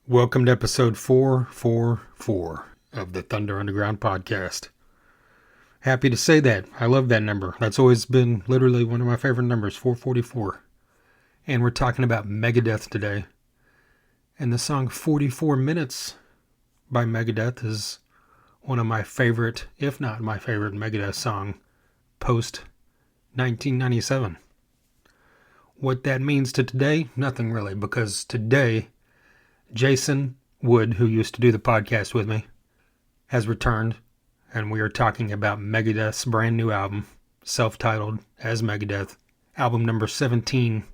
Welcome to episode 444 of the Thunder Underground podcast. Happy to say that. I love that number. That's always been literally one of my favorite numbers, 444. And we're talking about Megadeth today. And the song 44 Minutes by Megadeth is one of my favorite, if not my favorite Megadeth song post 1997. What that means to today? Nothing really, because today Jason Wood, who used to do the podcast with me, has returned, and we are talking about Megadeth's brand new album, self-titled as Megadeth, album number 17.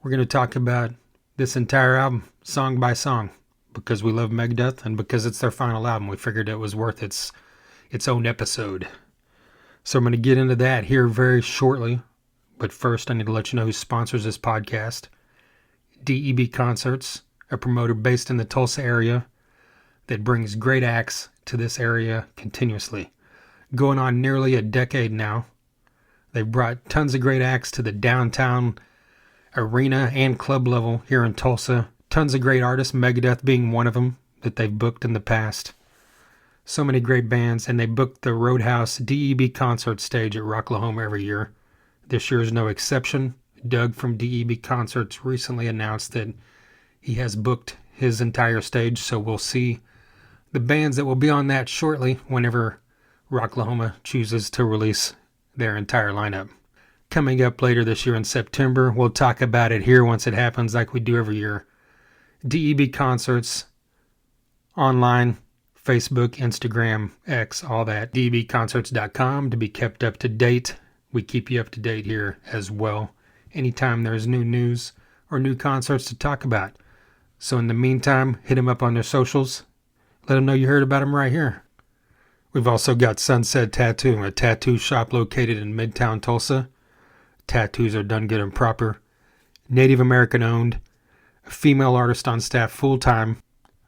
We're going to talk about this entire album, song by song, because we love Megadeth, and because it's their final album, we figured it was worth its own episode. So I'm going to get into that here very shortly, but first I need to let you know who sponsors this podcast. DEB Concerts, a promoter based in the Tulsa area that brings great acts to this area continuously. Going on nearly a decade now. They've brought tons of great acts to the downtown arena and club level here in Tulsa. Tons of great artists, Megadeth being one of them that they've booked in the past. So many great bands, and they booked the Roadhouse DEB concert stage at Rocklahoma every year. This year is no exception. Doug from DEB Concerts recently announced that he has booked his entire stage, so we'll see the bands that will be on that shortly whenever Rocklahoma chooses to release their entire lineup. Coming up later this year in September, we'll talk about it here once it happens like we do every year. DEB Concerts, online, Facebook, Instagram, X, all that. debconcerts.com to be kept up to date. We keep you up to date here as well. Anytime there's new news or new concerts to talk about. So in the meantime, hit them up on their socials. Let them know you heard about them right here. We've also got Sunset Tattoo, a tattoo shop located in Midtown Tulsa. Tattoos are done good and proper. Native American owned. A female artist on staff full time.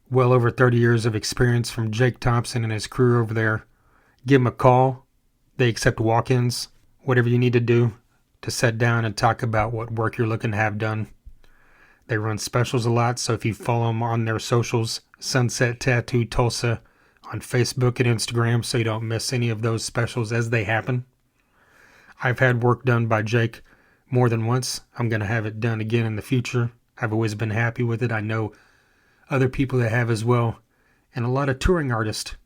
Well over 30 years of experience from Jake Thompson and his crew over there. Give them a call. They accept walk-ins. Whatever you need to do to sit down and talk about what work you're looking to have done. They run specials a lot, so if you follow them on their socials, Sunset Tattoo Tulsa on Facebook and Instagram, so you don't miss any of those specials as they happen. I've had work done by Jake more than once. I'm going to have it done again in the future. I've always been happy with it. I know other people that have as well. And a lot of touring artists,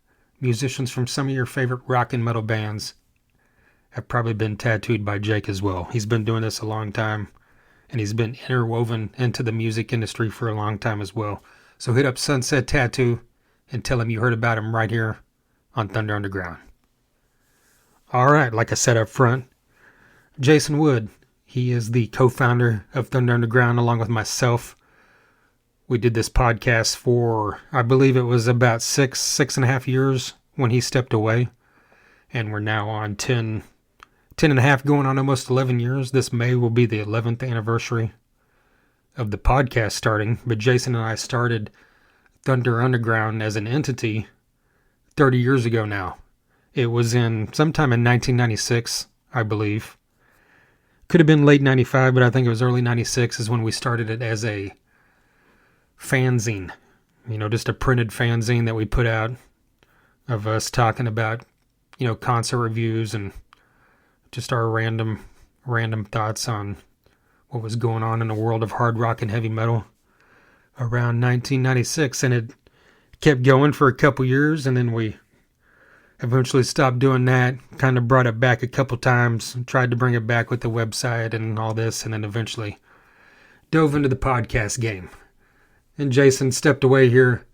musicians from some of your favorite rock and metal bands, have probably been tattooed by Jake as well. He's been doing this a long time, and he's been interwoven into the music industry for a long time as well. So hit up Sunset Tattoo and tell him you heard about him right here on Thunder Underground. All right, like I said up front, Jason Wood. He is the co-founder of Thunder Underground along with myself. We did this podcast for, I believe it was about six and a half years when he stepped away. And we're now on 10 and a half, going on almost 11 years. This May will be the 11th anniversary of the podcast starting. But Jason and I started Thunder Underground as an entity 30 years ago now. It was in sometime in 1996, I believe. Could have been late 95, but I think it was early 96 is when we started it as a fanzine. You know, just a printed fanzine that we put out of us talking about, you know, concert reviews and just our random thoughts on what was going on in the world of hard rock and heavy metal around 1996. And it kept going for a couple years, and then we eventually stopped doing that, kind of brought it back a couple times, tried to bring it back with the website and all this, and then eventually dove into the podcast game. And Jason stepped away here,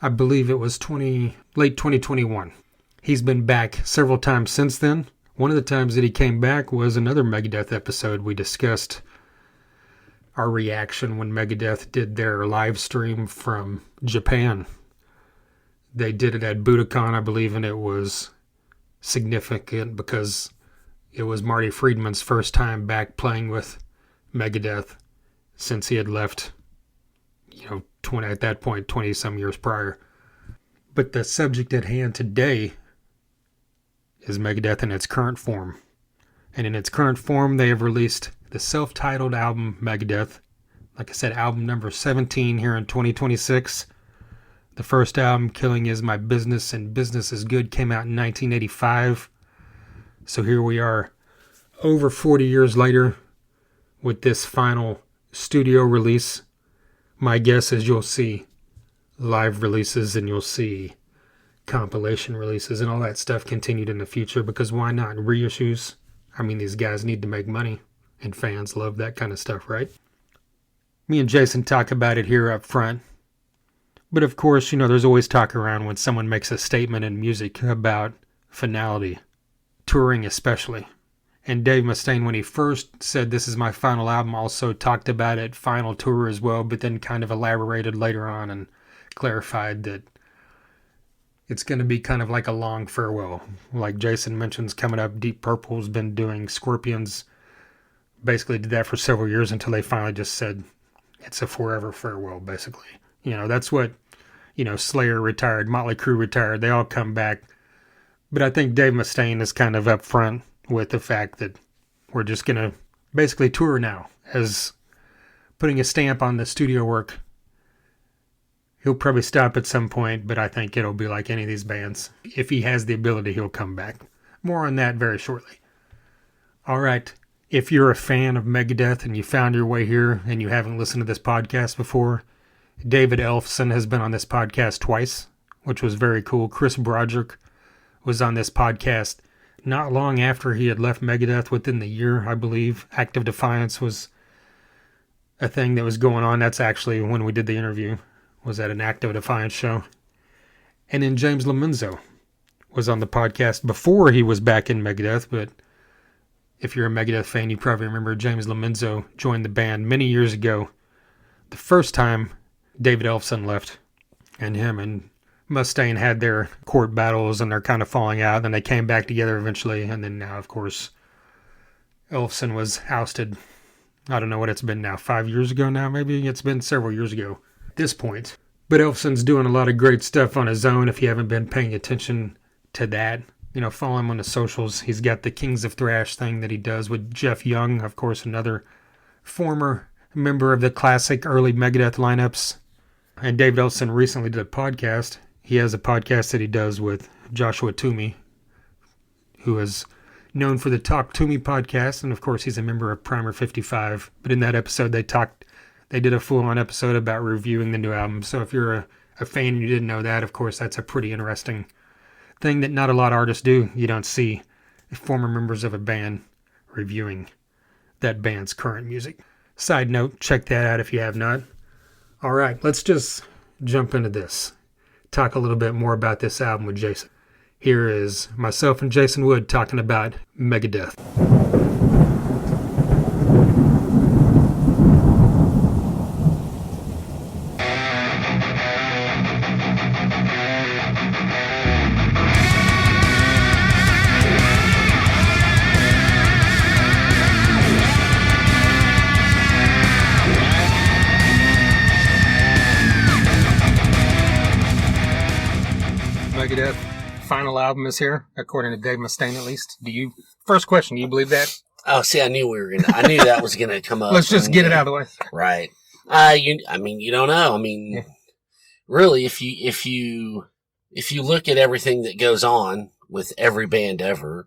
I believe it was late 2021. He's been back several times since then. One of the times that he came back was another Megadeth episode. We discussed our reaction when Megadeth did their live stream from Japan. They did it at Budokan, I believe, and it was significant because it was Marty Friedman's first time back playing with Megadeth since he had left, you know, at that point, 20-some years prior. But the subject at hand today is Megadeth in its current form. And in its current form, they have released the self-titled album Megadeth, Like I said, album number 17 here in 2026. The first album, Killing Is My Business and Business Is Good, came out in 1985. So here we are, over 40 years later, with this final studio release. My guess is you'll see live releases and you'll see compilation releases and all that stuff continued in the future, because why not? Reissues. I mean, these guys need to make money, and fans love that kind of stuff, right? Me and Jason talk about it here up front. But of course, there's always talk around when someone makes a statement in music about finality, touring especially. And Dave Mustaine, when he first said this is my final album, also talked about it, final tour as well, but then kind of elaborated later on and clarified that it's going to be kind of like a long farewell. Like Jason mentions coming up, Deep Purple's been doing Scorpions, basically did that for several years until they finally just said it's a forever farewell, basically. That's what, Slayer retired, Motley Crue retired, they all come back. But I think Dave Mustaine is kind of upfront with the fact that we're just going to basically tour now, as putting a stamp on the studio work. He'll probably stop at some point, but I think it'll be like any of these bands. If he has the ability, he'll come back. More on that very shortly. All right. If you're a fan of Megadeth and you found your way here and you haven't listened to this podcast before, David Ellefson has been on this podcast twice, which was very cool. Chris Broderick was on this podcast not long after he had left Megadeth, within the year, I believe. Active Defiance was a thing that was going on. That's actually when we did the interview, was at an Active Defiance show. And then James Lomenzo was on the podcast before he was back in Megadeth, but if you're a Megadeth fan, you probably remember James Lomenzo joined the band many years ago. The first time David Ellefson left, and him and Mustaine had their court battles and they're kind of falling out. Then they came back together eventually. And then now, of course, Ellefson was ousted. I don't know what it's been now, 5 years ago now, maybe? It's been several years ago at this point. But Ellefson's doing a lot of great stuff on his own if you haven't been paying attention to that. Follow him on the socials. He's got the Kings of Thrash thing that he does with Jeff Young, of course, another former member of the classic early Megadeth lineups. And David Ellefson recently did a podcast. He has a podcast that he does with Joshua Toomey, who is known for the Talk Toomey podcast, and of course he's a member of Primer 55. But in that episode they did a full-on episode about reviewing the new album. So if you're a fan and you didn't know that, of course that's a pretty interesting thing that not a lot of artists do. You don't see former members of a band reviewing that band's current music. Side note, check that out if you have not. All right, let's just jump into this. Talk a little bit more about this album with Jason. Here is myself and Jason Wood talking about Megadeth. Megadeth final album is here, according to Dave Mustaine at least. First question, do you believe that? Oh, see, I knew that was gonna come up. Let's just get it out of the way. Right. You don't know. Really, if you look at everything that goes on with every band ever,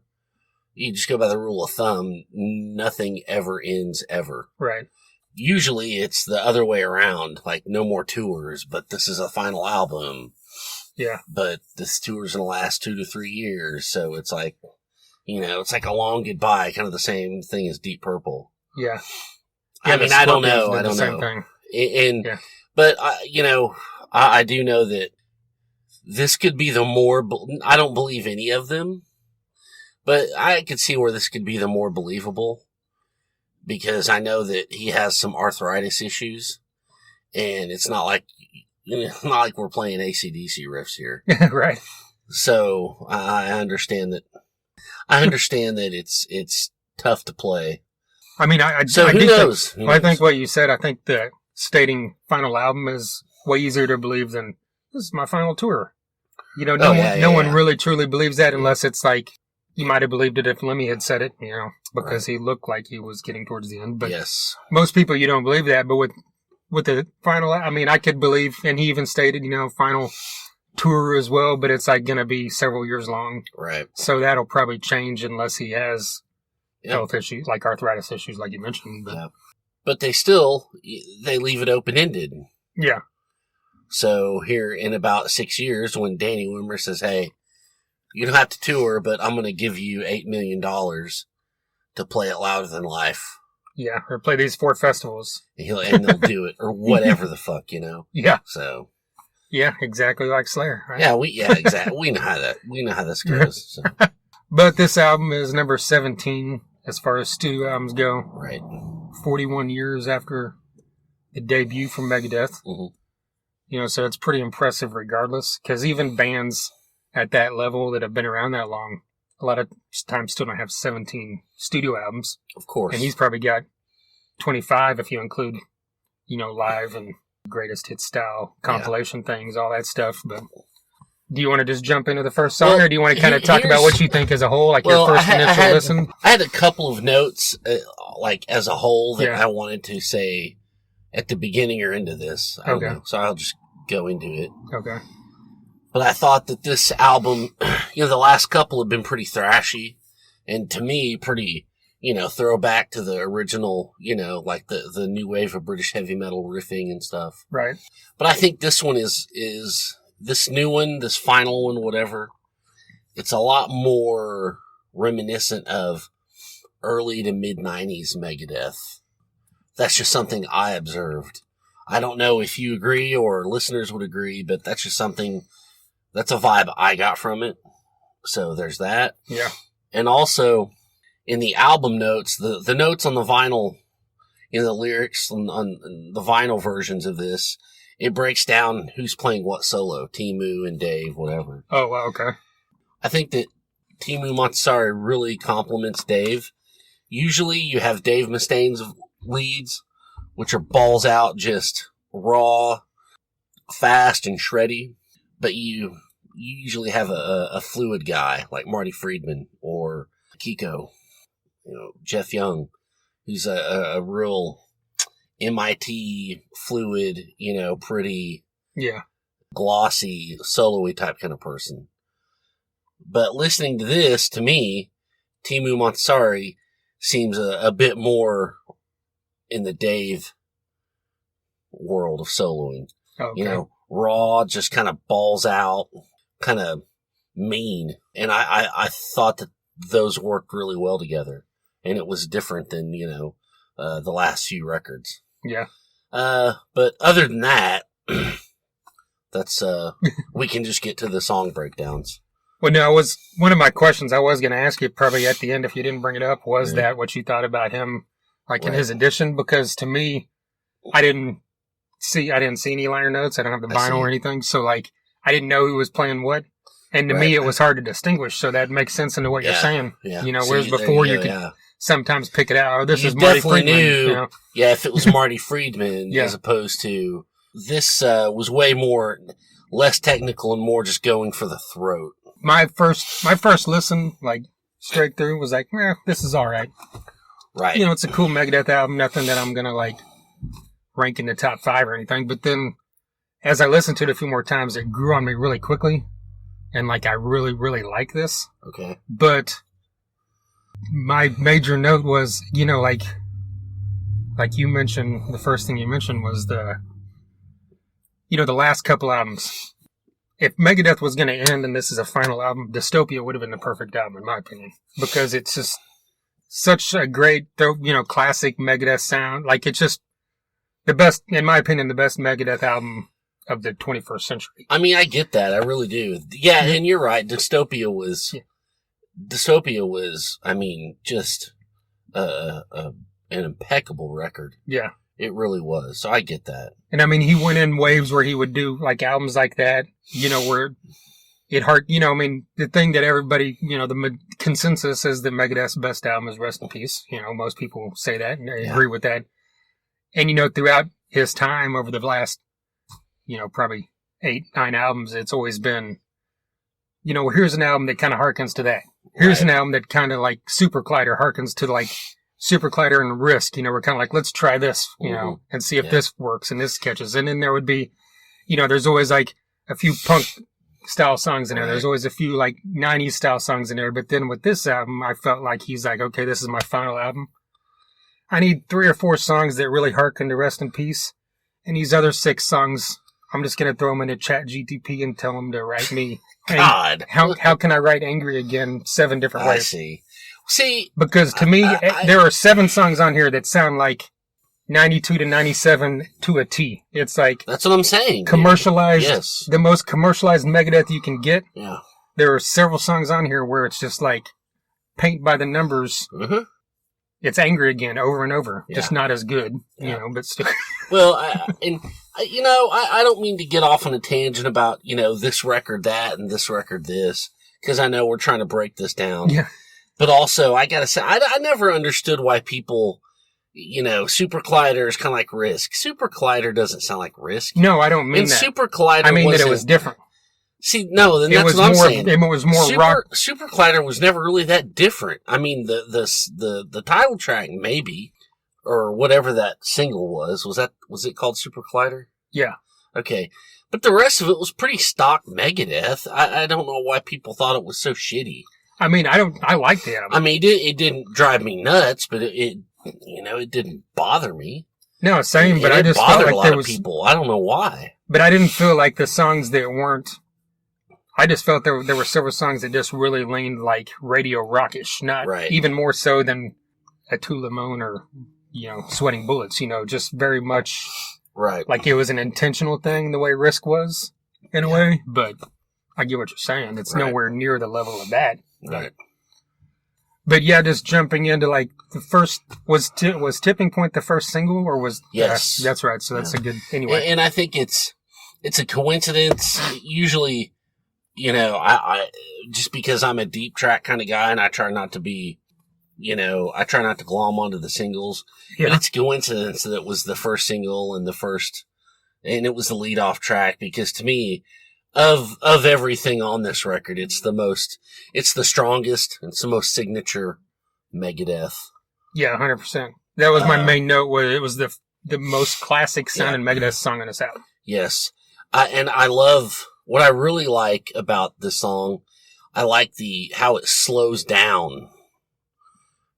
you just go by the rule of thumb, nothing ever ends ever. Right. Usually it's the other way around, like no more tours, but this is a final album. Yeah. But this tour's going to last 2 to 3 years, so it's like, it's like a long goodbye, kind of the same thing as Deep Purple. Yeah. I don't know. I don't know. Thing. But, I do know that this could be the more, I don't believe any of them, but I could see where this could be the more believable, because I know that he has some arthritis issues, and it's not like we're playing AC/DC riffs here. Right. So I understand that. It's tough to play. I mean, who knows? I think what you said, I think that stating final album is way easier to believe than this is my final tour. No one really truly believes that unless it's like, you might have believed it if Lemmy had said it, because he looked like he was getting towards the end. But yes, most people, you don't believe that. But with with the final, I mean, I could believe, and he even stated, final tour as well, but it's like going to be several years long. Right. So that'll probably change unless he has health issues, like arthritis issues, like you mentioned. But they leave it open-ended. Yeah. So here in about 6 years, when Danny Wimmer says, hey, you don't have to tour, but I'm going to give you $8 million to play it louder than life. Yeah, or play these 4 festivals. And they'll do it, or whatever the fuck, Yeah. So. Yeah, exactly like Slayer, right? Yeah, exactly. We know how this goes. So. But this album is number 17 as far as studio albums go. Right. 41 years after the debut from Megadeth. Mm-hmm. So it's pretty impressive regardless, because even bands at that level that have been around that long, a lot of times still don't have 17 studio albums. Of course. And he's probably got 25 if you include, live and greatest hit style compilation things, all that stuff. But do you want to just jump into the first song, or do you want to kind of talk about what you think as a whole, like your first initial listen? I had a couple of notes, like as a whole, that I wanted to say at the beginning or end of this. I don't know, so I'll just go into it. Okay. But I thought that this album, the last couple have been pretty thrashy, and to me, pretty, throwback to the original, like the new wave of British heavy metal riffing and stuff. Right. But I think this one is this new one, this final one, whatever. It's a lot more reminiscent of early to mid 90s Megadeth. That's just something I observed. I don't know if you agree or listeners would agree, but that's just something. That's a vibe I got from it. So there's that. Yeah. And also, in the album notes, the notes on the vinyl, the lyrics on the vinyl versions of this, it breaks down who's playing what solo. Timu and Dave, whatever. Oh, wow, okay. I think that Timu Montessori really compliments Dave. Usually you have Dave Mustaine's leads, which are balls out, just raw, fast, and shreddy. But you usually have a fluid guy like Marty Friedman or Kiko, Jeff Young, who's a real MIT fluid, pretty glossy, solo-y type kind of person. But listening to this, to me, Timu Montessori seems a bit more in the Dave world of soloing. Okay. Raw, just kind of balls out, kind of mean. And I thought that those worked really well together. And it was different than, the last few records. Yeah. But other than that, that's, we can just get to the song breakdowns. Well, no, one of my questions I was going to ask you probably at the end if you didn't bring it up was that what you thought about him, like in his edition, because to me, I didn't see any liner notes. I don't have the vinyl or anything. So like, I didn't know who was playing what. And to me, it was hard to distinguish. So that makes sense into what you're saying. Yeah. Whereas before you could sometimes pick it out. Oh, this is Marty Friedman. Knew, if it was Marty Friedman as opposed to this was way less technical and more just going for the throat. My first listen, like straight through, was like, this is all right. Right. It's a cool Megadeth album. Nothing that I'm gonna like rank in the top 5 or anything. But then, as I listened to it a few more times, it grew on me really quickly, and like I really, really like this. Okay. But my major note was, like you mentioned, the first thing you mentioned was the last couple albums. If Megadeth was going to end and this is a final album, Dystopia would have been the perfect album, in my opinion, because it's just such a great, classic Megadeth sound. Like, it's just the best, in my opinion, the best Megadeth album of the 21st century. I mean, I get that. I really do. Yeah, and you're right. Dystopia was, I mean, just an impeccable record. Yeah. It really was. So I get that. And I mean, he went in waves where he would do like albums like that, where it hard, I mean, the thing that everybody, the consensus is that Megadeth's best album is Rest in Peace. Most people say that and I agree with that. And, throughout his time over the last, probably 8, 9 albums, it's always been, well, here's an album that kind of harkens to that. Here's an album that kind of like Super Collider harkens to like Super Collider and Risk, we're kind of like, let's try this, and see if this works and this catches. And then there would be, there's always like a few punk style songs in there. There's always a few like 90s style songs in there. But then with this album, I felt like he's like, okay, this is my final album. I need 3 or 4 songs that really harken to Rest in Peace. And these other 6 songs, I'm just going to throw them into Chat GTP and tell them to write me. God. How can I write Angry Again 7 different ways? I see. Because to me, there are 7 songs on here that sound like 92 to 97 to a T. It's like... That's what I'm saying. Commercialized. Yes. The most commercialized Megadeth you can get. Yeah. There are several songs on here where it's just like paint by the numbers. Mm-hmm. It's Angry Again over and over. Yeah. Just not as good, but still. Well, I don't mean to get off on a tangent about, this record that and this record this, because I know we're trying to break this down. Yeah. But also, I gotta say, I never understood why people, Super Collider is kind of like Risk. Super Collider doesn't sound like Risk. No, I don't mean that. Super Collider I mean that it was different. See, no, then that's what I'm saying. It was more rock. Super Collider was never really that different. I mean, the title track, maybe, or whatever that single was it called Super Collider? Yeah. Okay. But the rest of it was pretty stock Megadeth. I don't know why people thought it was so shitty. I mean, I liked it. I mean, it didn't drive me nuts, but it didn't bother me. No, same, but I just felt like there was people. I don't know why. But I didn't feel like the songs that weren't. I just felt there were several songs that just really leaned like radio rockish, not even more so than a Tout Le Monde or Sweating Bullets. Just very much like it was an intentional thing the way Risk was in a way. But I get what you're saying. It's nowhere near the level of that. Right. But yeah, just jumping into like the first was Tipping Point the first single or was yes that's right. So that's a good anyway. And I think it's a coincidence. Usually. I just because I'm a deep track kind of guy and I try not to be, I try not to glom onto the singles, but it's a coincidence that it was the first single and it was the lead off track because to me, of everything on this record, it's the strongest, it's the most signature Megadeth. Yeah, 100%. That was my main note where it was the most classic sounding Megadeth song on this album. Yes. And I love... What I really like about this song, I like how it slows down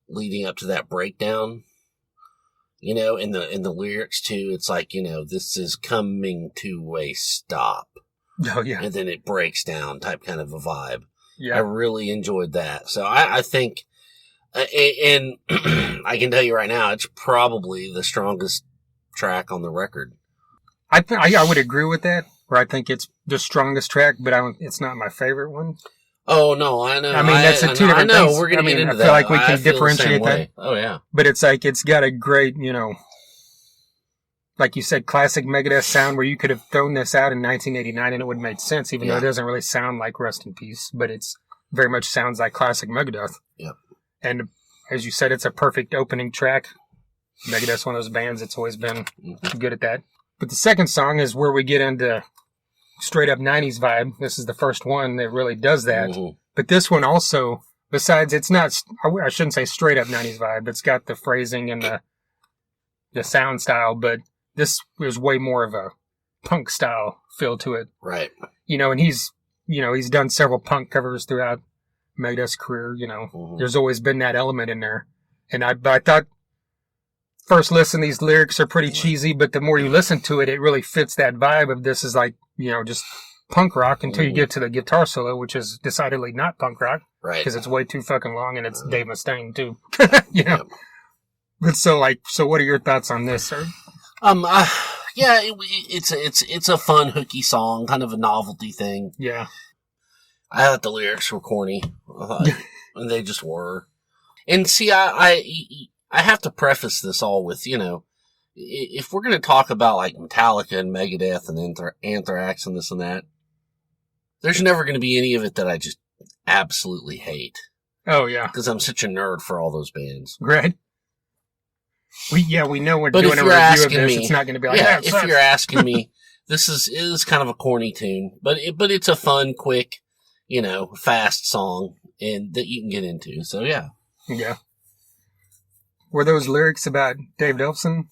leading up to that breakdown. In the lyrics too, it's like, this is coming to a stop. Oh yeah. And then it breaks down type kind of a vibe. Yeah. I really enjoyed that. So I think, and I can tell you right now, it's probably the strongest track on the record. I would agree with that. Where I think it's the strongest track, but it's not my favorite one. Oh no, I know. I mean, that's two different things. I know. We're gonna get into that. I feel like we can differentiate that. Oh yeah. But it's like it's got a great, like you said, classic Megadeth sound where you could have thrown this out in 1989 and it would have made sense, even though it doesn't really sound like Rest in Peace, but it's very much sounds like classic Megadeth. Yep. And as you said, it's a perfect opening track. Megadeth's one of those bands that's always been good at that. But the second song is where we get into straight up 90s vibe. This is the first one that really does that. Mm-hmm. But this one also, besides it's not, I shouldn't say straight up 90s vibe. It's got the phrasing and the sound style, but this is way more of a punk style feel to it. Right. And he's done several punk covers throughout Megadeth's career. There's always been that element in there. And I thought first listen, these lyrics are pretty cheesy, but the more you listen to it, it really fits that vibe of this is like, just punk rock until you get to the guitar solo, which is decidedly not punk rock. Right. Because it's way too fucking long and it's Dave Mustaine too. But so what are your thoughts on this, sir? Yeah, it's a fun, hooky song, kind of a novelty thing. Yeah. I thought the lyrics were corny. And they just were. And see, I have to preface this all with, if we're going to talk about like Metallica and Megadeth and Anthrax and this and that, there's never going to be any of it that I just absolutely hate. Oh, yeah. Because I'm such a nerd for all those bands. Right. We know we're doing a review of this. It's not going to be like, if you're asking me, this is kind of a corny tune, but it's a fun, quick, fast song and that you can get into. So, yeah. Yeah. Were those lyrics about Dave Delson?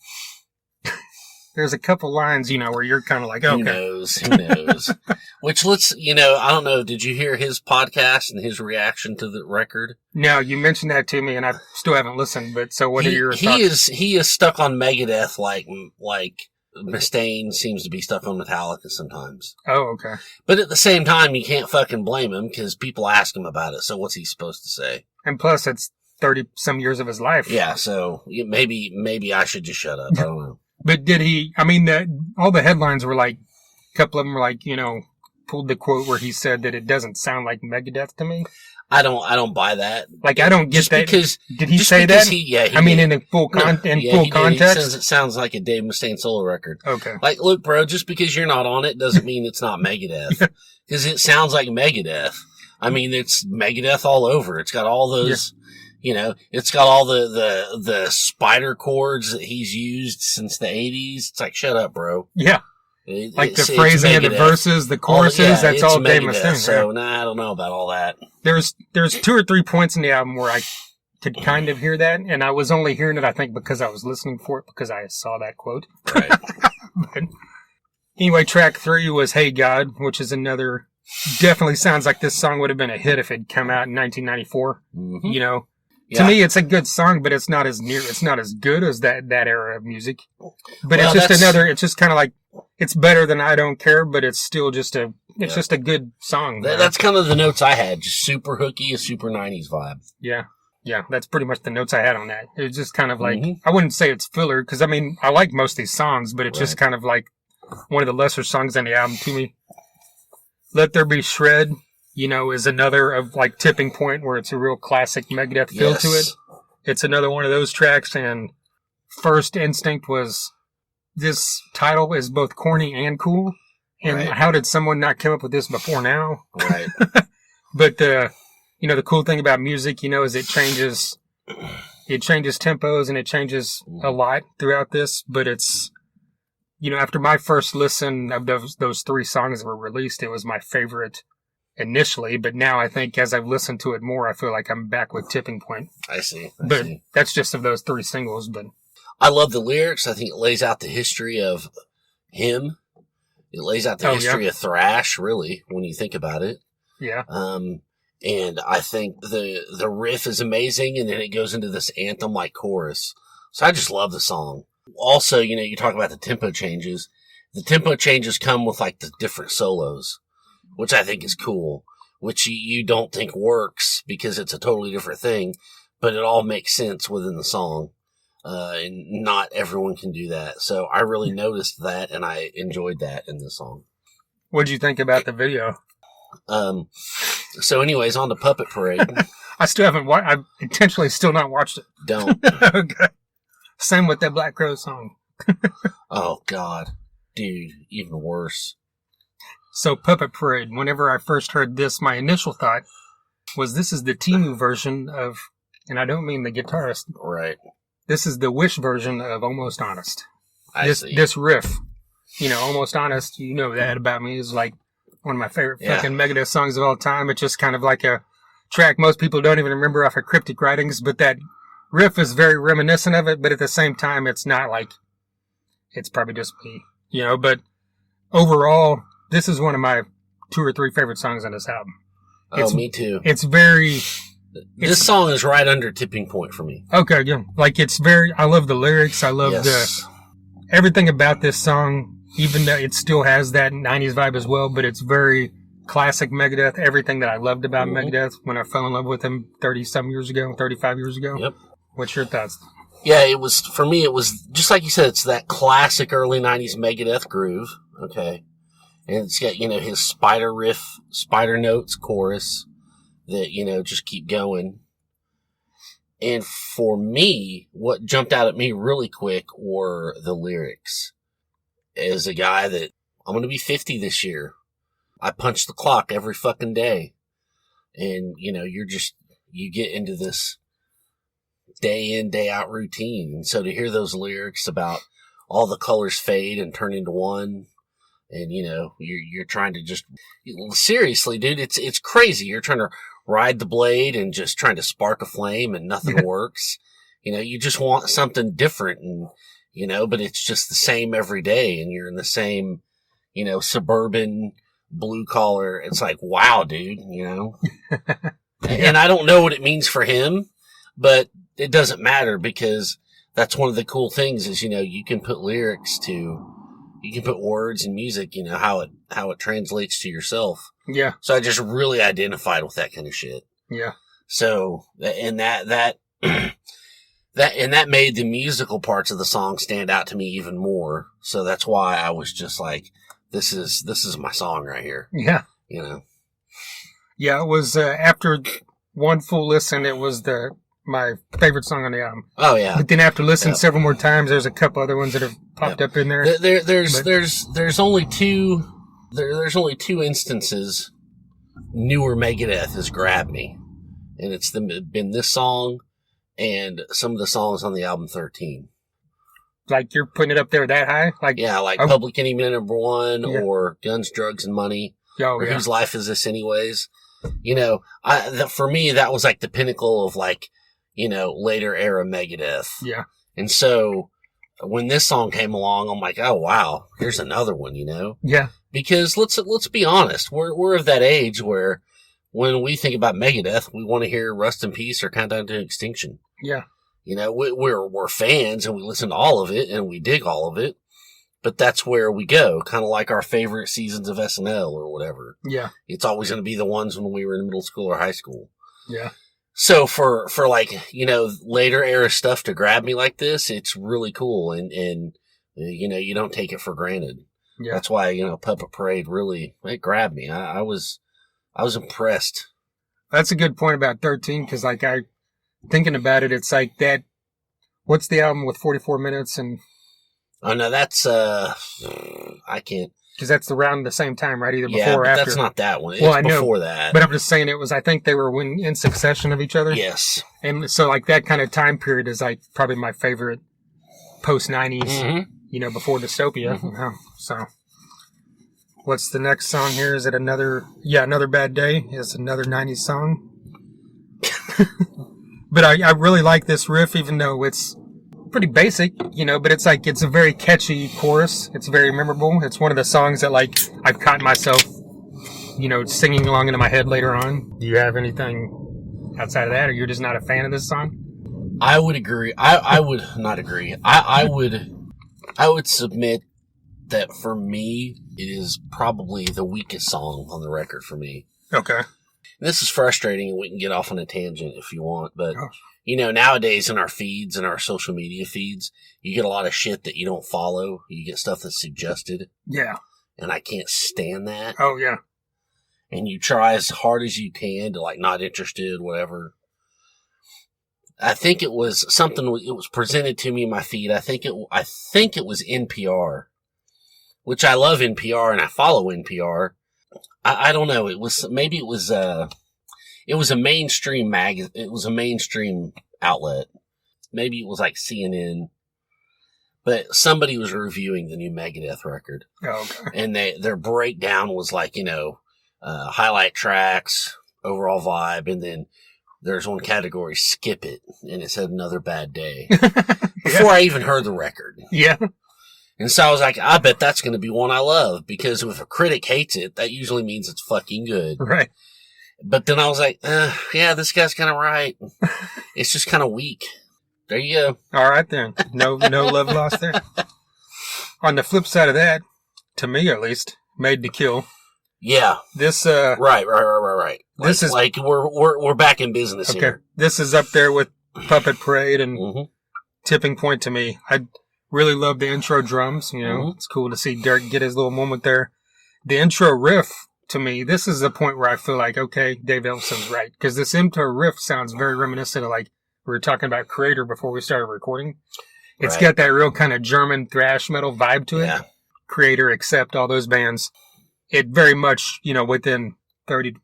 There's a couple lines, where you're kind of like, okay. Who knows? Who knows? Which I don't know. Did you hear his podcast and his reaction to the record? No, you mentioned that to me, and I still haven't listened. But so, what are your thoughts? He is stuck on Megadeth like Mustaine seems to be stuck on Metallica sometimes. Oh, okay. But at the same time, you can't fucking blame him because people ask him about it. So what's he supposed to say? And plus, it's 30 some years of his life. Yeah. So maybe I should just shut up. I don't know. But did he? I mean, all the headlines were like, a couple of them were like, pulled the quote where he said that it doesn't sound like Megadeth to me. I don't buy that. Like, I don't get just that. Because did he say that? He I mean, in full context. He says it sounds like a Dave Mustaine solo record. Okay. Like, look, bro, just because you're not on it doesn't mean it's not Megadeth. Because it sounds like Megadeth. I mean, it's Megadeth all over. It's got all those. Yeah. It's got all the spider chords that he's used since the 80s. It's like, shut up, bro. Yeah. Like the phrasing of the verses, the choruses, that's all Dave Mustaine. So, I don't know about all that. There's 2 or 3 points in the album where I could kind of hear that, and I was only hearing it, I think, because I was listening for it, because I saw that quote. Right. But anyway, track 3 was Hey God, which is another, definitely sounds like this song would have been a hit if it had come out in 1994. Mm-hmm. To me, it's a good song, but it's not as good as that era of music. But it's just kind of like, it's better than I Don't Care, but it's still just just a good song. That's kind of the notes I had, just super hooky, a super 90s vibe. Yeah. Yeah, that's pretty much the notes I had on that. It was just kind of like, I wouldn't say it's filler, because I mean, I like most of these songs, but it's just kind of like one of the lesser songs on the album to me. Let There Be Shred, is another of like Tipping Point, where it's a real classic Megadeth feel to it. It's another one of those tracks, and First Instinct was, this title is both corny and cool. And how did someone not come up with this before now? Right. But the cool thing about music, is it changes tempos and it changes a lot throughout this, but it's, after my first listen of those 3 songs that were released, it was my favorite initially, but now I think as I've listened to it more, I feel like I'm back with Tipping Point. I see. That's just of those 3 singles, but I love the lyrics. I think it lays out the history of him. It lays out the history of thrash, really, when you think about it. Yeah. And I think the riff is amazing, and then it goes into this anthem-like chorus. So I just love the song. Also, you talk about the tempo changes. The tempo changes come with like the different solos, which I think is cool, which you don't think works because it's a totally different thing, but it all makes sense within the song. And not everyone can do that. So I really noticed that, and I enjoyed that in the song. What did you think about the video? So anyways, on to Puppet Parade. I still haven't watched, I've intentionally still not watched it. Don't. Okay. Same with that Black Crow song. Oh, God. Dude, even worse. So Puppet Parade, whenever I first heard this, my initial thought was this is the Timu version of, and I don't mean the guitarist. Right. This is the Wish version of Almost Honest. I see. This riff, Almost Honest, that about me, is like one of my favorite fucking Megadeth songs of all time. It's just kind of like a track most people don't even remember off of Cryptic Writings, but that riff is very reminiscent of it, but at the same time, it's not like, it's probably just me, but overall, this is one of my 2 or 3 favorite songs on this album. Me too. It's very... This song is right under Tipping Point for me. Okay, yeah. Like, I love the lyrics. I love everything about this song, even though it still has that 90s vibe as well, but it's very classic Megadeth. Everything that I loved about Megadeth when I fell in love with him 30-some years ago, 35 years ago. Yep. What's your thoughts? Yeah, for me, it was, just like you said, it's that classic early 90s Megadeth groove. Okay. And it's got, his spider riff, spider notes, chorus that, just keep going. And for me, what jumped out at me really quick were the lyrics. As a guy that, I'm going to be 50 this year. I punch the clock every fucking day. And, you get into this day in, day out routine. And so to hear those lyrics about all the colors fade and turn into one, and you're trying to just, seriously, dude, it's crazy. You're trying to ride the blade and just trying to spark a flame and nothing works. You just want something different and, but it's just the same every day and you're in the same, suburban blue collar. It's like, wow, dude, And I don't know what it means for him, but it doesn't matter because that's one of the cool things is, you can put you can put words and music, how it translates to yourself. Yeah. So I just really identified with that kind of shit. Yeah. So, and that made the musical parts of the song stand out to me even more. So that's why I was just like, this is my song right here. Yeah. Yeah, it was, after one full listen, it was my favorite song on the album. Oh yeah. But then after listening several more times, there's a couple other ones that have popped up in there. There's only two instances newer Megadeth has grabbed me. And it's been this song and some of the songs on the album 13. Like you're putting it up there that high? Public Enemy #1 or Guns, Drugs, and Money. Or Whose Life Is This Anyways? For me, that was like the pinnacle of later era Megadeth. Yeah. And so when this song came along, I'm like, oh wow, here's another one, Yeah. Because let's be honest, we're of that age where when we think about Megadeth, we want to hear Rust in Peace or Countdown to Extinction. Yeah. We're fans and we listen to all of it and we dig all of it, but that's where we go, kind of like our favorite seasons of SNL or whatever. Yeah. It's always going to be the ones when we were in middle school or high school. Yeah. So for later era stuff to grab me like this, it's really cool. And you don't take it for granted. Yeah. That's why, Puppet Parade really, it grabbed me. I was impressed. That's a good point about 13. Cause thinking about it, it's like that. What's the album with 44 minutes and? Oh no, that's, I can't. Cause that's around the same time, right? Either before or after. That's not that one. It's before that. But I'm just saying I think they were in succession of each other. Yes. And so that kind of time period is probably my favorite post 90s, mm-hmm. Before dystopia. Mm-hmm. So what's the next song here? Is it Another Bad Day? It's another 90s song. But I really like this riff, even though it's pretty basic, but it's a very catchy chorus. It's very memorable. It's one of the songs that I've caught myself, singing along into my head later on. Do you have anything outside of that, or you're just not a fan of this song? I would agree. I would not agree. I would submit that for me, it is probably the weakest song on the record for me. Okay. This is frustrating, and we can get off on a tangent if you want, but nowadays in our feeds and our social media feeds, you get a lot of shit that you don't follow. You get stuff that's suggested. Yeah. And I can't stand that. Oh, yeah. And you try as hard as you can to not interested, whatever. I think it was something, it was presented to me in my feed. I think it was NPR, which I love NPR and I follow NPR. I don't know. It was a mainstream it was a mainstream outlet. Maybe it was like CNN, but somebody was reviewing the new Megadeth record. Oh, okay. And their breakdown was highlight tracks, overall vibe. And then there's one category, skip it. And it said Another Bad Day before I even heard the record. Yeah. And so I was like, I bet that's going to be one I love, because if a critic hates it, that usually means it's fucking good. Right. But then I was like, yeah, this guy's kind of right. It's just kind of weak. There you go. All right then. No love lost there. On the flip side of that, to me at least, Made to Kill. Yeah. This right. This is we're back in business here. Okay. This is up there with Puppet Parade and Tipping Point to me. I really love the intro drums. It's cool to see Dirk get his little moment there. The intro riff, to me, this is the point where I feel like, okay, Dave Ellefson's right. Because this intro riff sounds very reminiscent of we were talking about Creator before we started recording. It's got that real kind of German thrash metal vibe to it. Yeah. Creator, Accept, all those bands. It very much, within 30,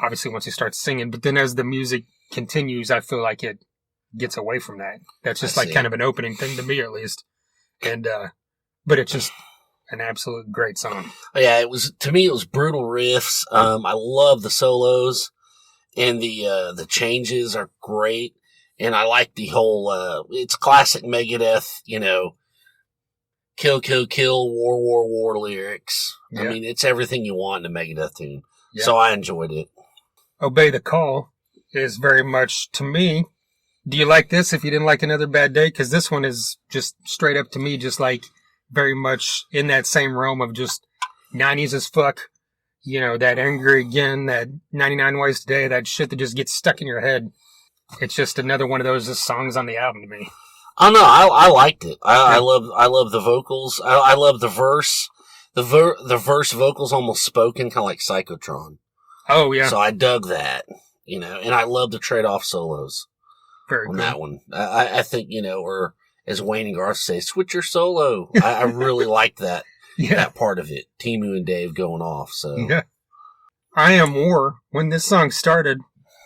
obviously once he starts singing, but then as the music continues, I feel like it gets away from that. That's just kind of an opening thing to me, at least. And, but it's just an absolute great song. Yeah, to me, it was brutal riffs. I love the solos, and the changes are great. And I like the whole, it's classic Megadeth, kill, kill, kill, war, war, war lyrics. Yeah. I mean, it's everything you want in a Megadeth tune. Yeah. So I enjoyed it. Obey the Call is very much, to me, do you like this if you didn't like Another Bad Day? Because this one is just straight up to me, just like very much in that same realm of just 90s as fuck. That Angry Again, that 99 Ways Today, that shit that just gets stuck in your head. It's just another one of those songs on the album to me. Oh no, I liked it. I love the vocals. I love the verse. The verse vocals almost spoken, kind of like Psychotron. Oh yeah. So I dug that, and I love the trade-off solos. Very on good. that one. I think, or as Wayne and Garth say, switch your solo. I really liked that. Yeah. That part of it. Timu and Dave going off. So yeah. I Am War, when this song started,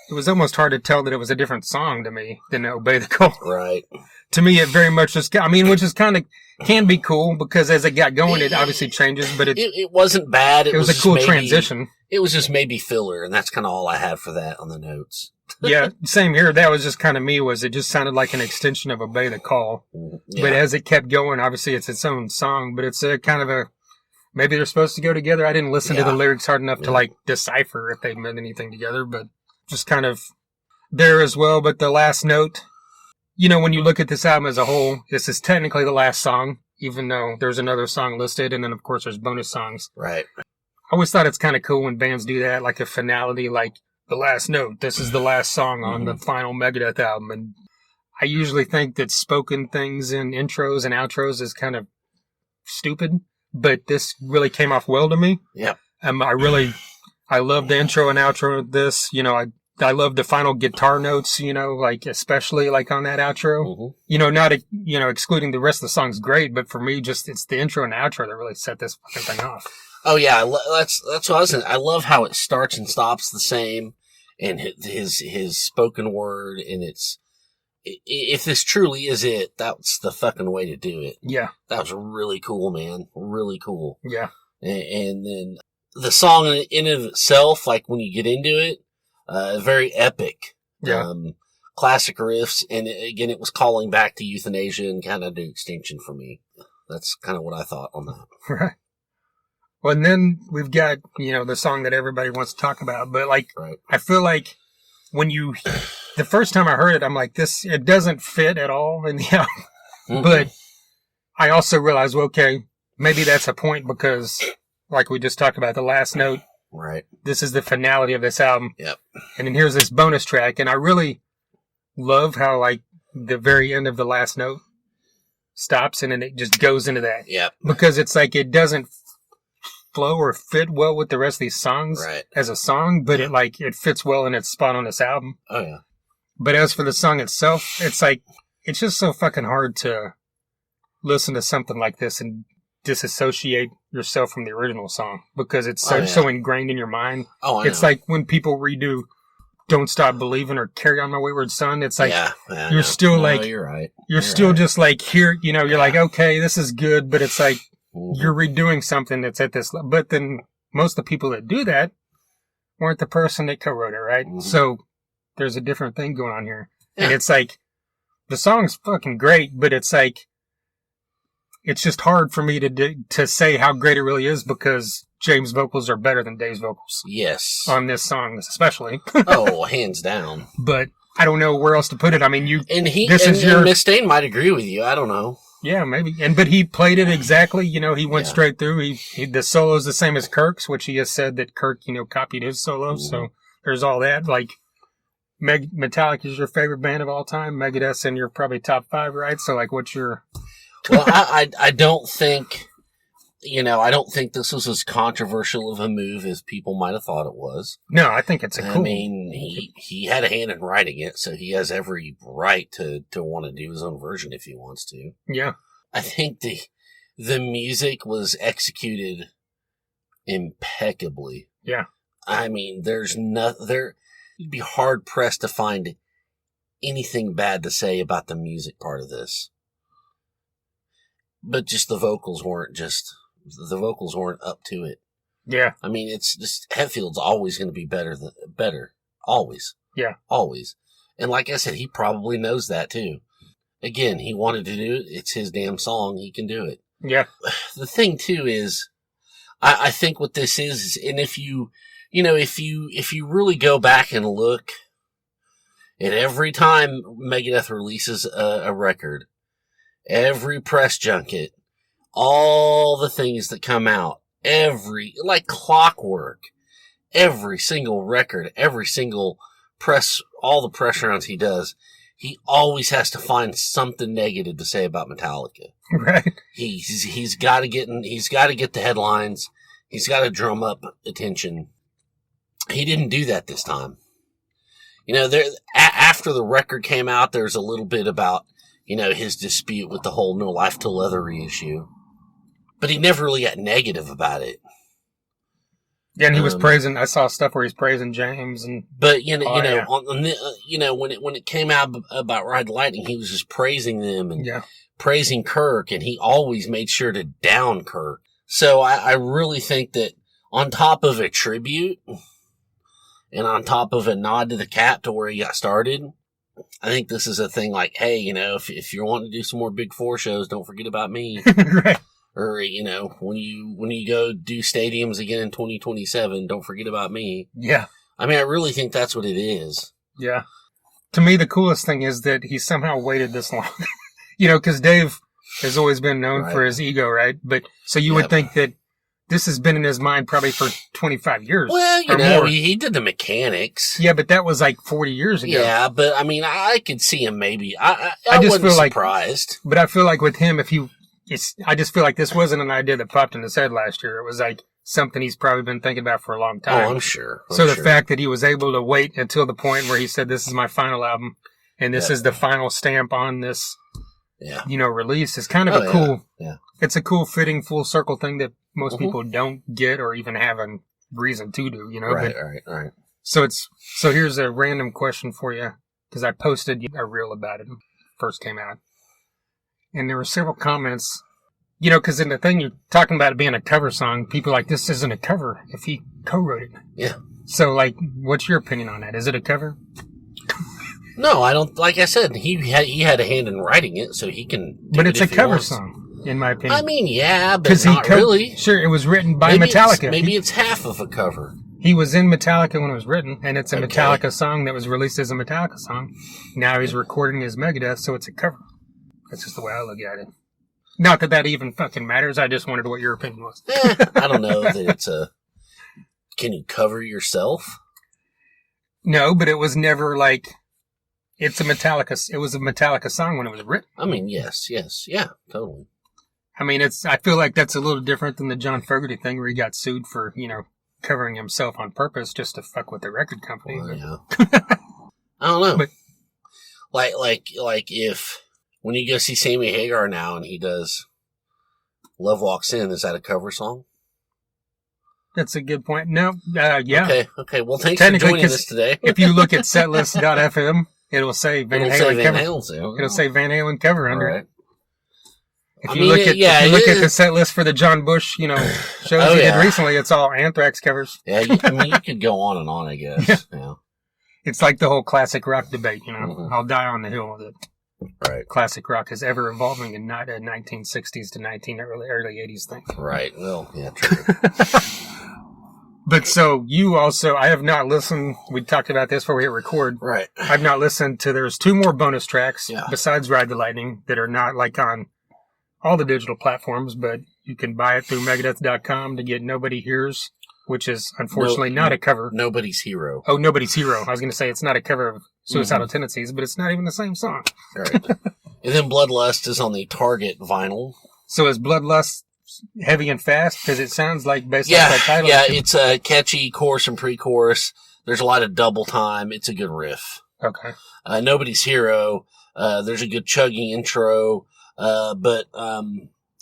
it was almost hard to tell that it was a different song to me than Obey the Call. Right. To me, it very much just, which is kind of, can be cool, because as it got going, it obviously changes, but it wasn't bad. It was a cool transition. It was just maybe filler, and that's kind of all I had for that on the notes. Yeah, same here. That was just kind of me, was it just sounded like an extension of Obey the Call. Yeah. But as it kept going, obviously it's its own song, but it's a kind of maybe they're supposed to go together. I didn't listen to the lyrics hard enough to decipher if they meant anything together, but just kind of there as well. But the last note, when you look at this album as a whole, this is technically the last song, even though there's another song listed, and then of course there's bonus songs. Right. I always thought it's kind of cool when bands do that, like a finality, like the last note. This is the last song on the final Megadeth album. And I usually think that spoken things in intros and outros is kind of stupid, but this really came off well to me. Yeah. I love the intro and outro of this. I love the final guitar notes, especially on that outro. Mm-hmm. Not, excluding the rest of the song's great, but for me, just it's the intro and outro that really set this fucking thing off. Oh yeah, that's what I was saying. I love how it starts and stops the same, and his spoken word, and if this truly is it, that's the fucking way to do it. Yeah, that was really cool, man. Really cool. Yeah, and then the song in and of itself, like when you get into it, very epic. Yeah, classic riffs, and again, it was calling back to euthanasia and kind of the extinction for me. That's kind of what I thought on that. Right. Well, and then we've got, the song that everybody wants to talk about. But, right. I feel like the first time I heard it, I'm like, it doesn't fit at all in the album. Mm-hmm. But I also realized, well, okay, maybe that's a point because, like we just talked about, the last note. Right. This is the finality of this album. Yep. And then here's this bonus track. And I really love how, the very end of the last note stops and then it just goes into that. Yep. Because it's it doesn't flow or fit well with the rest of these songs as a song, but it fits well in its spot on this album. Oh yeah. But as for the song itself, it's just so fucking hard to listen to something like this and disassociate yourself from the original song because it's so ingrained in your mind. Oh, I it's know. like when people redo Don't Stop Believing or Carry On My Wayward Son, it's you're still you're right. You're still just here, you're like, okay, this is good, but it's you're redoing something that's at this level. But then most of the people that do that weren't the person that co-wrote it, right? Mm-hmm. So there's a different thing going on here. Yeah. And it's the song's fucking great, but it's it's just hard for me to say how great it really is because James' vocals are better than Dave's vocals. Yes. On this song, especially. Oh, hands down. But I don't know where else to put it. I mean, and Mustaine might agree with you. I don't know. Yeah, maybe. But he played it exactly. He went straight through. The solo's the same as Kirk's, which he has said that Kirk, copied his solo. Mm-hmm. So there's all that. Metallica is your favorite band of all time. Megadeth's in your probably top 5, right? So what's your... Well, I don't think, I don't think this was as controversial of a move as people might have thought it was. No, I think it's cool. I mean, he had a hand in writing it, so he has every right to want to do his own version if he wants to. Yeah. I think the music was executed impeccably. Yeah. I mean, you'd be hard pressed to find anything bad to say about the music part of this. But just the vocals weren't up to it. Yeah. I mean, it's just Hetfield's always going to be better. Always. Yeah. Always. And like I said, he probably knows that too. Again, he wanted to do it. It's his damn song. He can do it. Yeah. The thing too is, I think what this is, and if you really go back and look at every time Megadeth releases a record, every press junket, all the things that come out, like clockwork, every single record, every single press, all the press rounds he does, he always has to find something negative to say about Metallica. Right. He's got to get the headlines. He's got to drum up attention. He didn't do that this time. After the record came out, there's a little bit about, his dispute with the whole No Life Till Leather reissue. But he never really got negative about it. Yeah, and he was praising. I saw stuff where he's praising James and. But when it came out about Ride the Lightning, he was just praising them and praising Kirk, and he always made sure to down Kirk. So I really think that on top of a tribute and on top of a nod to the Cap to where he got started, I think this is a thing like, hey, if you're wanting to do some more Big Four shows, don't forget about me. Right. Or, when you go do stadiums again in 2027, don't forget about me. Yeah. I mean, I really think that's what it is. Yeah. To me, the coolest thing is that he somehow waited this long. Because Dave has always been known for his ego, right? But so you would think that this has been in his mind probably for 25 years. Well, more. He did the Mechanics. Yeah, but that was like 40 years ago. Yeah, but I mean, I could see him maybe. I just feel surprised. But I feel like with him, I just feel like this wasn't an idea that popped in his head last year. It was like something he's probably been thinking about for a long time. Oh, I'm sure. The fact that he was able to wait until the point where he said, this is my final album, and this is the final stamp on this, release is kind of it's a cool fitting full circle thing that most people don't get or even have a reason to do, Right. So here's a random question for you, because I posted a reel about it when it first came out. And there were several comments, because in the thing you're talking about it being a cover song, people are like, this isn't a cover if he co-wrote it. Yeah. So, what's your opinion on that? Is it a cover? No, I don't. Like I said, he had a hand in writing it, so he can do But it's it a cover song, in my opinion. I mean, yeah, but not really. Sure, it was written by Metallica. Maybe it's half of a cover. He was in Metallica when it was written, and it's a Metallica song that was released as a Metallica song. Now he's recording his Megadeth, so it's a cover. That's just the way I look at it. Not that even fucking matters. I just wondered what your opinion was. I don't know that it's a... Can you cover yourself? No, but it was never like... It was a Metallica song when it was written. I mean, yes. Yeah, totally. I mean, I feel like that's a little different than the John Fogerty thing where he got sued for, covering himself on purpose just to fuck with the record company. Well, yeah. I don't know. But, like if... When you go see Sammy Hagar now and he does Love Walks In, is that a cover song? That's a good point. No, yeah. Okay. Well, thanks for joining us today. If you look at setlist.fm, it'll say Van Halen cover. It'll say Van Halen cover under it. If you look at the set list for the John Bush, shows he did recently, it's all Anthrax covers. Yeah, you could go on and on, I guess. Yeah. It's like the whole classic rock debate, I'll die on the hill with it. Right. Classic rock is ever evolving and not a 1960s to early 80s thing. Right. Well, yeah, true. But so you also, I have not listened, we talked about this before we hit record. Right. I've not listened to, there's 2 more bonus tracks besides Ride the Lightning that are not on all the digital platforms, but you can buy it through Megadeth.com to get Nobody Hears, which is unfortunately not a cover. Nobody's Hero. Oh, Nobody's Hero. I was going to say it's not a cover of Suicidal Tendencies, but it's not even the same song. Right. And then Bloodlust is on the Target vinyl. So is Bloodlust heavy and fast? Because it sounds like based off that title. Yeah, it's a catchy chorus and pre-chorus. There's a lot of double time. It's a good riff. Okay. Nobody's Hero. There's a good chugging intro, but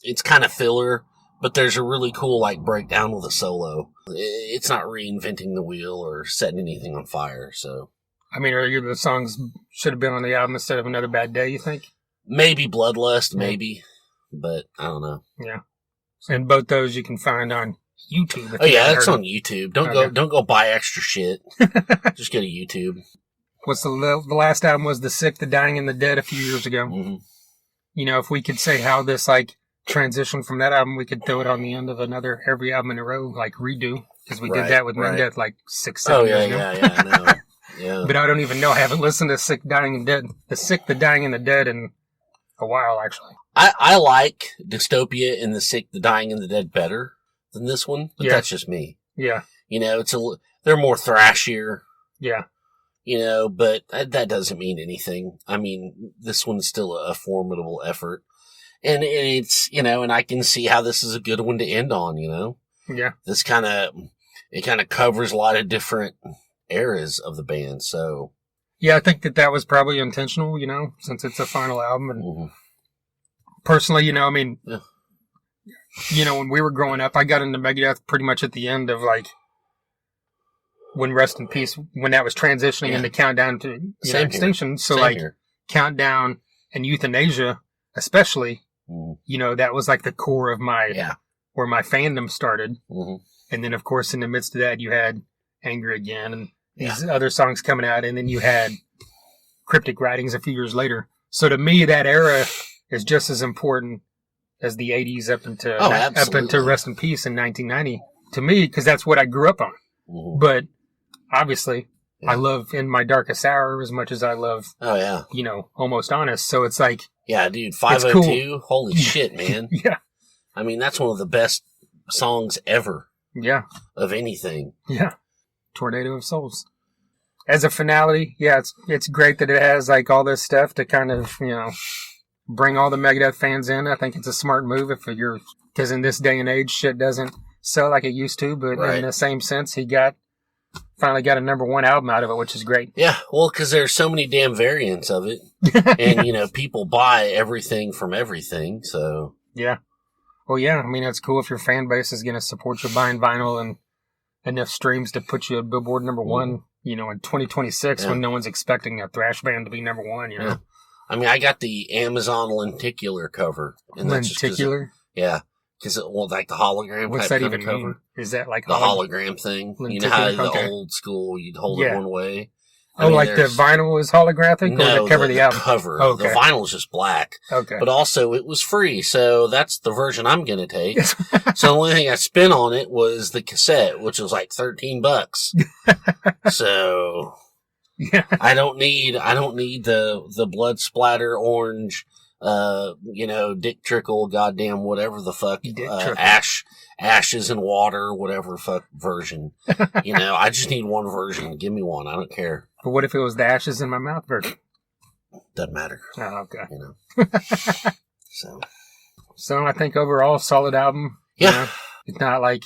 it's kind of filler. But there's a really cool breakdown with a solo. It's not reinventing the wheel or setting anything on fire. So, I mean, are the songs should have been on the album instead of Another Bad Day? You think? Maybe Bloodlust, maybe, but I don't know. Yeah, and both those you can find on YouTube. Oh yeah, that's on YouTube. Don't go buy extra shit. Just go to YouTube. what's the last album was The Sick, The Dying, and the Dead a few years ago. Mm-hmm. You know, if we could say how this, like, transitioned from that album, we could throw it on the end of another every album in a row, like redo, because we did that with Megadeth like 6-7 years ago. Yeah, I know. Yeah. But I don't even know. I haven't listened to Sick, Dying, and Dead. The Sick, The Dying, and the Dead in a while, actually. I like Dystopia and The Sick, The Dying, and the Dead better than this one, but that's just me. Yeah. You know, they're more thrashier. Yeah. You know, but that doesn't mean anything. I mean, this one's still a formidable effort. And it's, you know, and I can see how this is a good one to end on, you know? Yeah. This kind of covers a lot of different eras of the band, so. Yeah, I think that was probably intentional, you know, since it's a final album. And personally, you know, I mean, you know, when we were growing up, I got into Megadeth pretty much at the end of, like, when Rest in Peace, when that was transitioning into Countdown to Extinction. So, like, Countdown and Euthanasia, especially, you know, that was like the core of where my fandom started. And then, of course, in the midst of that, you had Anger Again and these other songs coming out. And then you had Cryptic Writings a few years later. So to me, that era is just as important as the 80s up into Rest in Peace in 1990 to me, because that's what I grew up on. But obviously, I love In My Darkest Hour as much as I love, you know, Almost Honest. So it's like, yeah, dude, 502, cool. Holy shit, man. Yeah. I mean, that's one of the best songs ever. Yeah. Of anything. Yeah. Tornado of Souls. As a finale, yeah, it's great that it has like all this stuff to kind of, you know, bring all the Megadeth fans in. I think it's a smart move because in this day and age, shit doesn't sell like it used to, but in the same sense, he finally got a #1 album out of it, which is great. Yeah, well, because there's so many damn variants of it. And, you know, people buy everything from everything, so. Yeah. Well, yeah, I mean, it's cool if your fan base is going to support you buying vinyl and enough streams to put you at Billboard #1, you know, in 2026 when no one's expecting a thrash band to be #1, you know. Yeah. I mean, I got the Amazon lenticular cover. And lenticular? Yeah. Because like the hologram. What's that even cover? Mean? Is that like the hologram thing? Lenticular? You know how the old school, you'd hold it one way. I mean, like the vinyl is holographic, or the cover of the album? Cover. Oh, okay. The vinyl is just black. Okay. But also, it was free, so that's the version I'm going to take. So the only thing I spent on it was the cassette, which was like $13. So I don't need the blood splatter orange, you know, dick trickle, goddamn whatever the fuck, ashes and water, whatever fuck version. You know, I just need one version. Give me one. I don't care. But what if it was the ashes in my mouth version? Doesn't matter. Oh, okay. You know. So I think overall, solid album. Yeah. You know, it's not like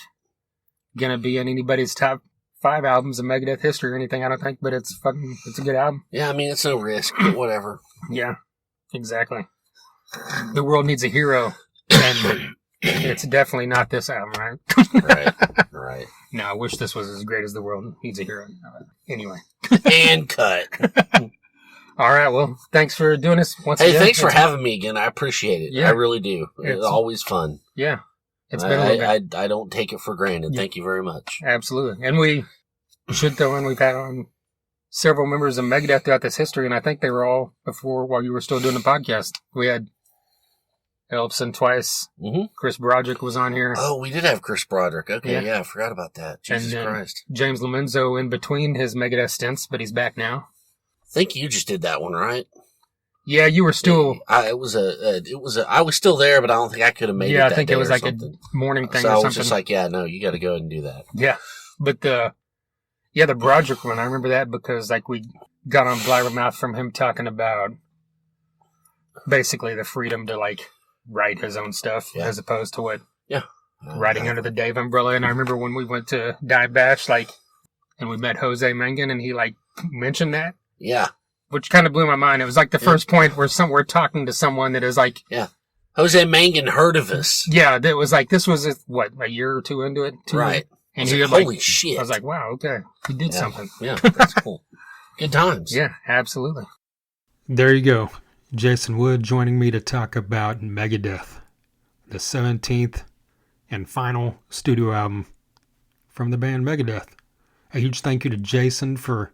gonna be in anybody's top 5 albums of Megadeth history or anything, I don't think, but it's a good album. Yeah, I mean, it's no risk, but whatever. Yeah, exactly. The world needs a hero, and it's definitely not this album, right? Right. No, I wish this was as great as The World Needs a Hero. Anyway. And cut. All right, well, thanks for doing this once again. Hey, thanks for having me again. I appreciate it. Yeah. I really do. It's always fun. Yeah. It's been a little bit. I don't take it for granted. Yeah. Thank you very much. Absolutely. And we should throw in, we've had on several members of Megadeth throughout this history, and I think they were all while you were still doing the podcast. We had Elfson twice. Mm-hmm. Chris Broderick was on here. Oh, we did have Chris Broderick. Okay, yeah I forgot about that. Jesus Christ. James Lomenzo in between his Megadeth stints, but he's back now. I think you just did that one, right? Yeah, you were still. I was still there, but I don't think I could have made it. Yeah, I think it was like something. A morning thing. So or something. I was just like, yeah, no, you got to go ahead and do that. Yeah, but the Broderick one, I remember that because like we got on Blabbermouth from him talking about basically the freedom to like write his own stuff as opposed to what writing under the Dave umbrella. And I remember when we went to Dive Bash, like, and we met Jose Mangan, and he like mentioned that. Yeah. Which kind of blew my mind. It was like the first point where we're talking to someone that is like... Yeah. Jose Mangan heard of us. Yeah, that was like, this was, a year or two into it? Right. And he like, holy shit. I was like, wow, okay. He did something. Yeah, that's cool. Good times. Yeah, absolutely. There you go. Jason Wood joining me to talk about Megadeth, the 17th and final studio album from the band Megadeth. A huge thank you to Jason for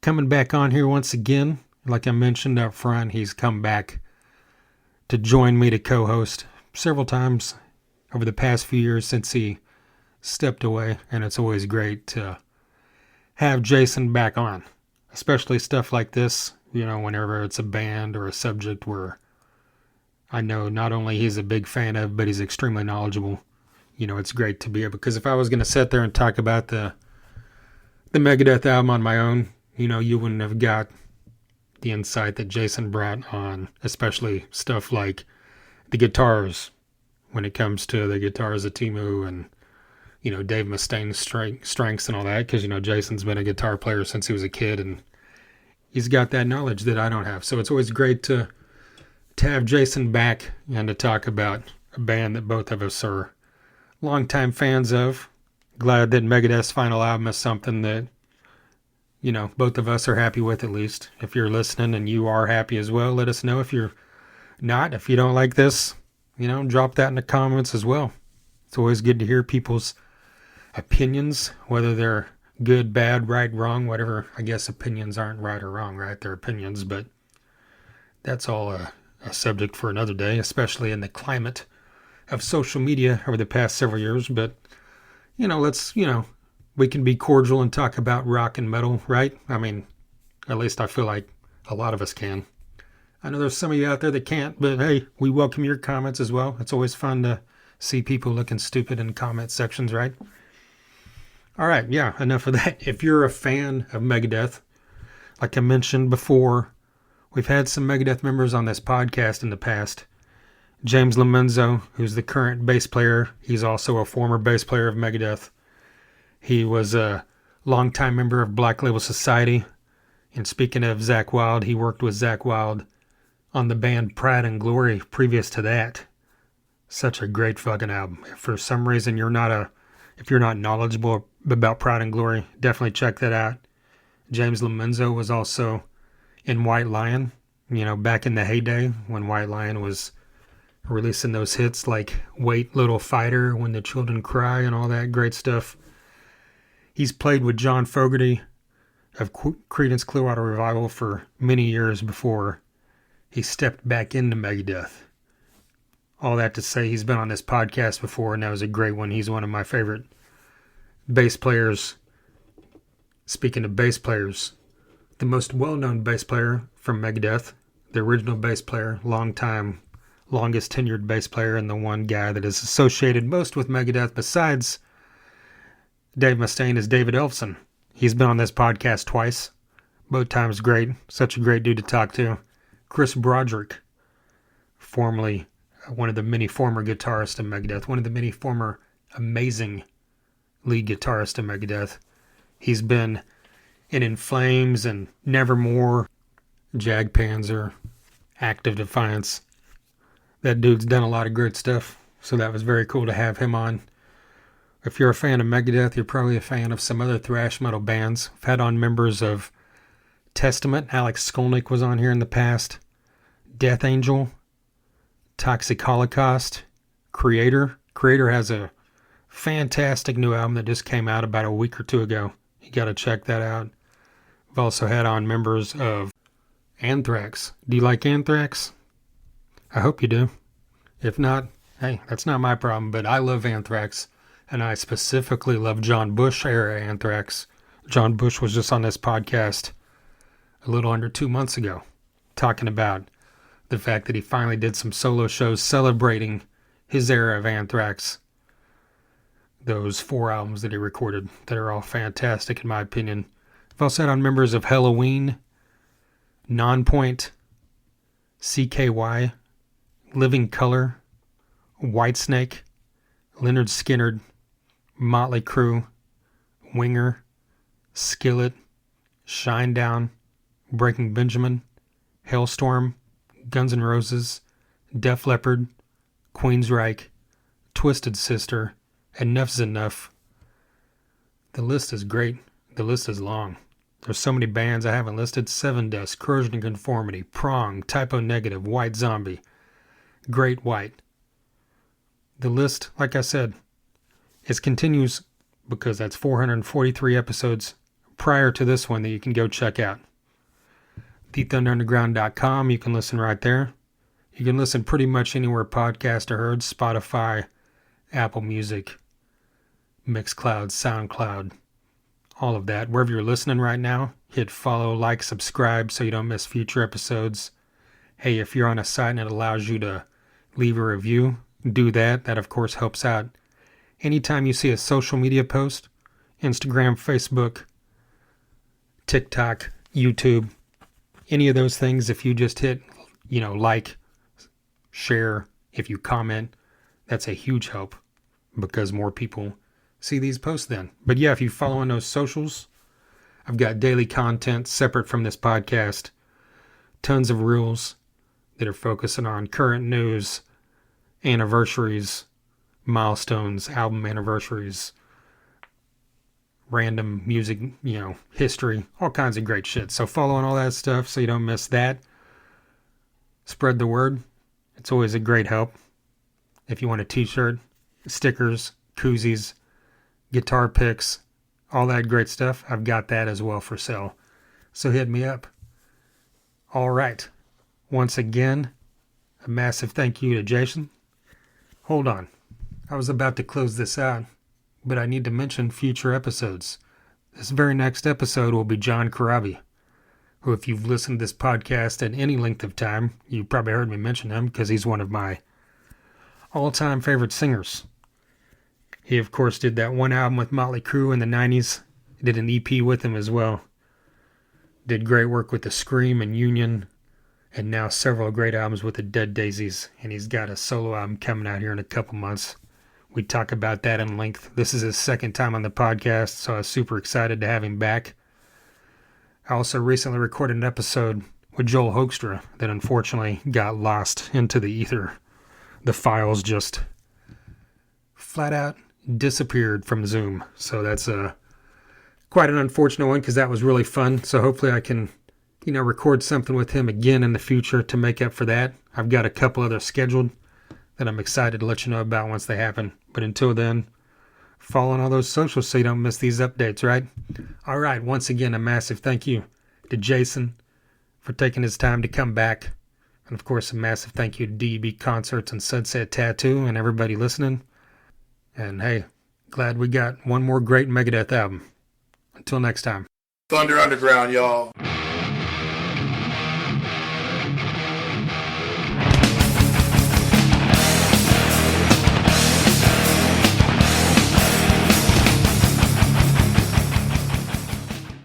coming back on here once again. Like I mentioned up front, he's come back to join me to co-host several times over the past few years since he stepped away, and it's always great to have Jason back on, especially stuff like this, whenever it's a band or a subject where I know not only he's a big fan of, but he's extremely knowledgeable. It's great to be able, because if I was going to sit there and talk about the Megadeth album on my own, you wouldn't have got the insight that Jason brought on, especially stuff like the guitars, when it comes to the guitars of Timu and, Dave Mustaine's strengths and all that, because, Jason's been a guitar player since he was a kid, and he's got that knowledge that I don't have. So it's always great to have Jason back and to talk about a band that both of us are longtime fans of. Glad that Megadeth's final album is something that, both of us are happy with, at least. If you're listening and you are happy as well, let us know. If you're not, if you don't like this, drop that in the comments as well. It's always good to hear people's opinions, whether they're good, bad, right, wrong, whatever. I guess opinions aren't right or wrong, right? They're opinions, but that's all a subject for another day, especially in the climate of social media over the past several years. But, we can be cordial and talk about rock and metal, right? I mean, at least I feel like a lot of us can. I know there's some of you out there that can't, but hey, we welcome your comments as well. It's always fun to see people looking stupid in comment sections, right? All right, yeah, enough of that. If you're a fan of Megadeth, like I mentioned before, we've had some Megadeth members on this podcast in the past. James Lomenzo, who's the current bass player, he's also a former bass player of Megadeth. He was a longtime member of Black Label Society. And speaking of Zakk Wylde, he worked with Zakk Wylde on the band Pride and Glory previous to that. Such a great fucking album. If for some reason if you're not knowledgeable about Pride and Glory, definitely check that out. James Lomenzo was also in White Lion, back in the heyday when White Lion was releasing those hits like Wait Little Fighter, When the Children Cry, and all that great stuff. He's played with John Fogerty of Creedence Clearwater Revival for many years before he stepped back into Megadeth. All that to say, he's been on this podcast before, and that was a great one. He's one of my favorite bass players. Speaking of bass players, the most well-known bass player from Megadeth, the original bass player, longest tenured bass player, and the one guy that is associated most with Megadeth besides Dave Mustaine is David Ellefson. He's been on this podcast twice. Both times great. Such a great dude to talk to. Chris Broderick, formerly one of the many former guitarists of Megadeth, one of the many former amazing lead guitarists of Megadeth. He's been in Flames and Nevermore, Jag Panzer, Act of Defiance. That dude's done a lot of great stuff, so that was very cool to have him on. If you're a fan of Megadeth, you're probably a fan of some other thrash metal bands. I've had on members of Testament. Alex Skolnick was on here in the past. Death Angel, Toxic Holocaust, Creator. Creator has a fantastic new album that just came out about a week or two ago. You got to check that out. I've also had on members of Anthrax. Do you like Anthrax? I hope you do. If not, hey, that's not my problem, but I love Anthrax. And I specifically love John Bush era Anthrax. John Bush was just on this podcast a little under 2 months ago, talking about the fact that he finally did some solo shows celebrating his era of Anthrax. Those 4 albums that he recorded that are all fantastic in my opinion. I've also had on members of Halloween, Nonpoint, CKY, Living Color, Whitesnake, Leonard Skinner, Motley Crue, Winger, Skillet, Shinedown, Breaking Benjamin, Hailstorm, Guns N' Roses, Def Leppard, Queensryche, Twisted Sister, Enough's Enough. The list is great. The list is long. There's so many bands I haven't listed. Seven Dust, Corrosion and Conformity, Prong, Typo Negative, White Zombie, Great White. The list, like I said, it continues because that's 443 episodes prior to this one that you can go check out. TheThunderUnderground.com. You can listen right there. You can listen pretty much anywhere podcasts are heard. Spotify, Apple Music, Mixcloud, SoundCloud, all of that. Wherever you're listening right now, hit follow, like, subscribe so you don't miss future episodes. Hey, if you're on a site and it allows you to leave a review, do that. That, of course, helps out. Anytime you see a social media post, Instagram, Facebook, TikTok, YouTube, any of those things, if you just hit, like, share, if you comment, that's a huge help because more people see these posts then. But yeah, if you follow on those socials, I've got daily content separate from this podcast, tons of reels that are focusing on current news, anniversaries, milestones, album anniversaries, random music, history, all kinds of great shit. So follow on all that stuff so you don't miss that. Spread the word. It's always a great help. If you want a t-shirt, stickers, koozies, guitar picks, all that great stuff, I've got that as well for sale. So hit me up. All right. Once again, a massive thank you to Jason. Hold on. I was about to close this out, but I need to mention future episodes. This very next episode will be John Corabi, who, if you've listened to this podcast at any length of time, you probably heard me mention him because he's one of my all-time favorite singers. He, of course, did that one album with Motley Crue in the 90s. Did an EP with him as well. Did great work with the Scream and Union, and now several great albums with the Dead Daisies. And he's got a solo album coming out here in a couple months. We talk about that in length. This is his second time on the podcast, so I was super excited to have him back. I also recently recorded an episode with Joel Hoekstra that unfortunately got lost into the ether. The files just flat out disappeared from Zoom. So that's quite an unfortunate one because that was really fun. So hopefully I can, record something with him again in the future to make up for that. I've got a couple others scheduled that I'm excited to let you know about once they happen. But until then, follow on all those socials so you don't miss these updates, right? All right, once again, a massive thank you to Jason for taking his time to come back. And of course, a massive thank you to DB Concerts and Sunset Tattoo and everybody listening. And hey, glad we got one more great Megadeth album. Until next time. Thunder Underground, y'all.